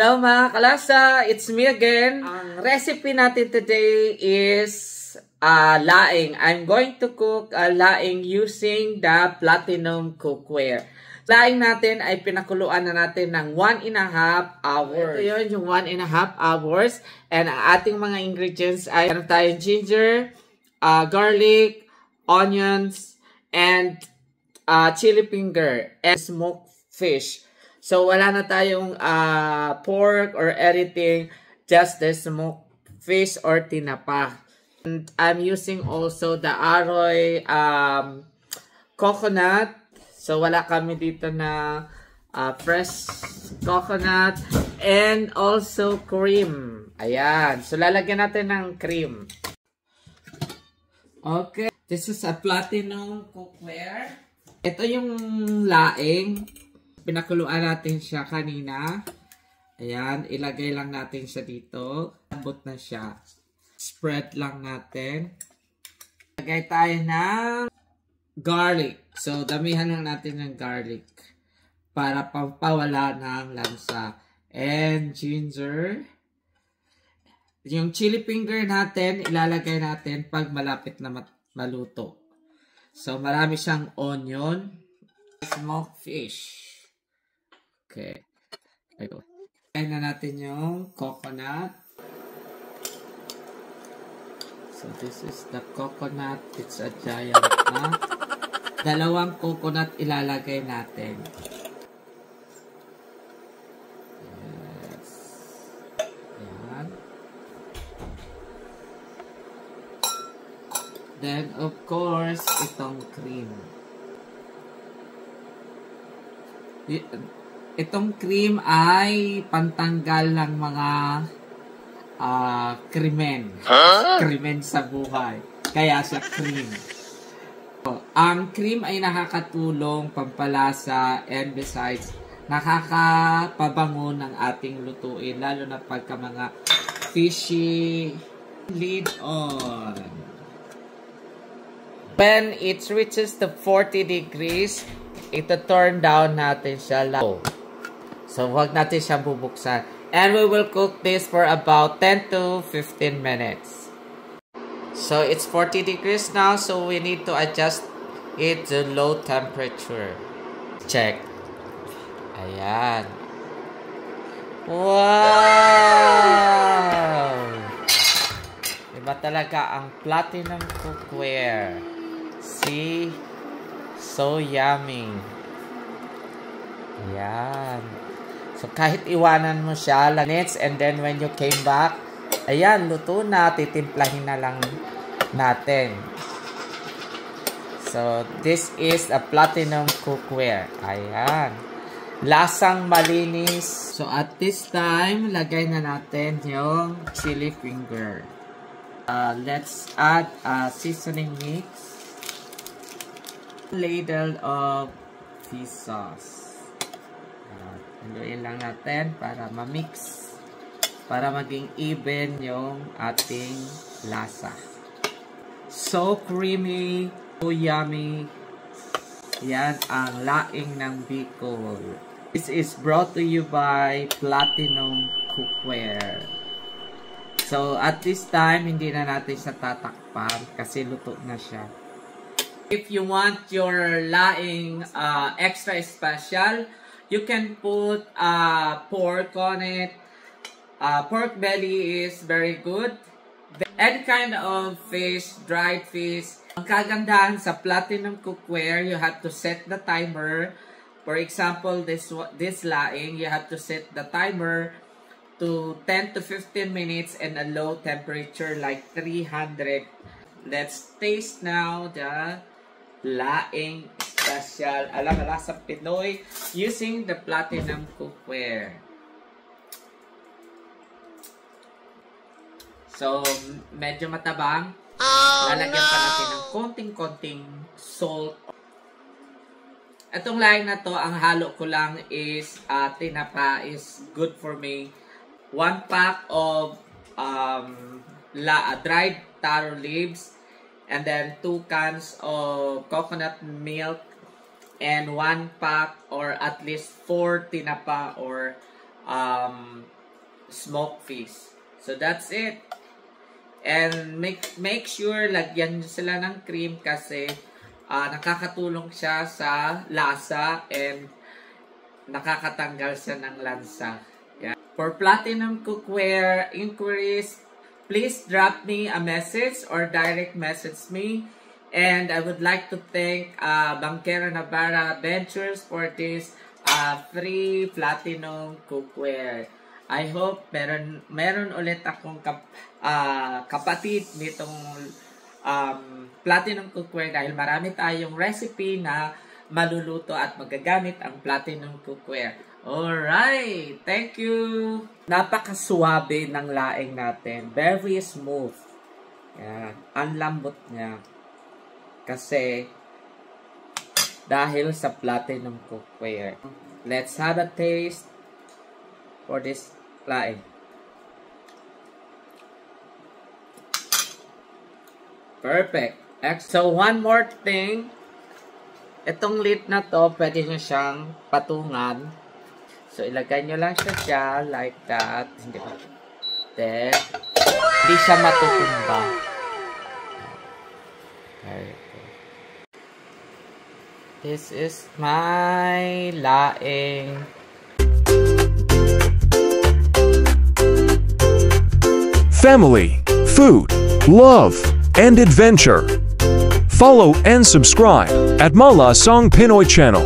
Hello mga kalasa, it's me again. Ang recipe natin today is laing. I'm going to cook laing using the platinum cookware. Laing natin ay pinakuluan na natin ng 1.5 hours. Ito yun, yung 1.5 hours. And ang ating mga ingredients ay meron tayong ginger, garlic, onions, and chili finger, and smoked fish. So, wala na tayong pork or anything, just the smoked fish or tinapa. And I'm using also the Aroy coconut. So, wala kami dito na fresh coconut and also cream. Ayan. So, lalagyan natin ng cream. Okay. This is a platinum cookware. Ito yung laing. Pinakuluan natin siya kanina. Ayan, ilagay lang natin siya dito. Lambot na siya. Spread lang natin. Ilagay tayo ng garlic. So, damihan lang natin ng garlic para pampawala ng lansa. And ginger. Yung chili finger natin, ilalagay natin pag malapit na maluto. So, marami siyang onion. Smoked fish. Okay. Ito. Ayan na natin yung coconut. So, this is the coconut. It's a giant na. Dalawang coconut ilalagay natin. Yes. Ayan. Then, of course, itong cream. Itong cream ay pantanggal ng mga krimen. Krimen sa buhay. Kaya siya cream. So, ang cream ay nakakatulong pampalasa and besides, nakakapabango ng ating lutuin. Lalo na pagka mga fishy. Lid on. When it reaches the 40 degrees, ito turn down natin siya low. So, huwag natin siyang bubuksan. And we will cook this for about 10 to 15 minutes. So, it's 40 degrees now. So, we need to adjust it to low temperature. Check. Ayan. Wow! Diba talaga ang platinum cookware? See? So yummy. Ayan. So, kahit iwanan mo siya, minutes, and then when you came back, ayan, luto na, titimplahin na lang natin. So, this is a platinum cookware. Ayan. Lasang malinis. So, at this time, lagay na natin yung chili finger. Let's add a seasoning mix. Ladle of fish sauce. Haluin lang natin para ma-mix. Para maging even yung ating lasa. So creamy, so yummy. Yan ang laing ng Bicol. This is brought to you by Platinum Cookware. So at this time, hindi na natin siya tatakpan kasi luto na siya. If you want your laing extra special, you can put pork on it. Pork belly is very good. Any kind of fish, dried fish. Ang kagandahan sa Platinum Cookware, you have to set the timer. For example, this laing, you have to set the timer to 10 to 15 minutes and a low temperature like 300. Let's taste now the laing special ala sa Pinoy using the Platinum Cookware. So, medyo matabang. Lalagyan pa natin ng konting-konting salt. Itong laing na to, ang halo ko lang is tinapa is good for me. 1 pack of dried taro leaves. And then 2 cans of coconut milk and 1 pack or at least 4 tinapa or smoked fish. So that's it. And make sure lagyan nyo sila ng cream kasi nakakatulong siya sa lasa and nakakatanggal siya ng lansa. Yeah. For Platinum Cookware inquiries, please drop me a message or direct message me. And I would like to thank Banquero Navarra Ventures for this free Platinum Cookware. I hope meron ulit akong kapatid nitong Platinum Cookware dahil marami tayong recipe na maluluto at magagamit ang Platinum Cookware. Alright! Thank you! Napakasuwabe ng laing natin. Very smooth. Yan. Ang lambot niya. Kasi dahil sa Platinum Cookware. Let's have a taste for this laing. Perfect. So one more thing. Itong lid na to, pwede nyo siyang patungan. So, ilagay nyo lang siya like that. Hindi ba? Then, hindi siya matutumba. Okay. This is my laing. Family, food, love, and adventure. Follow and subscribe at Malasang Pinoy Channel.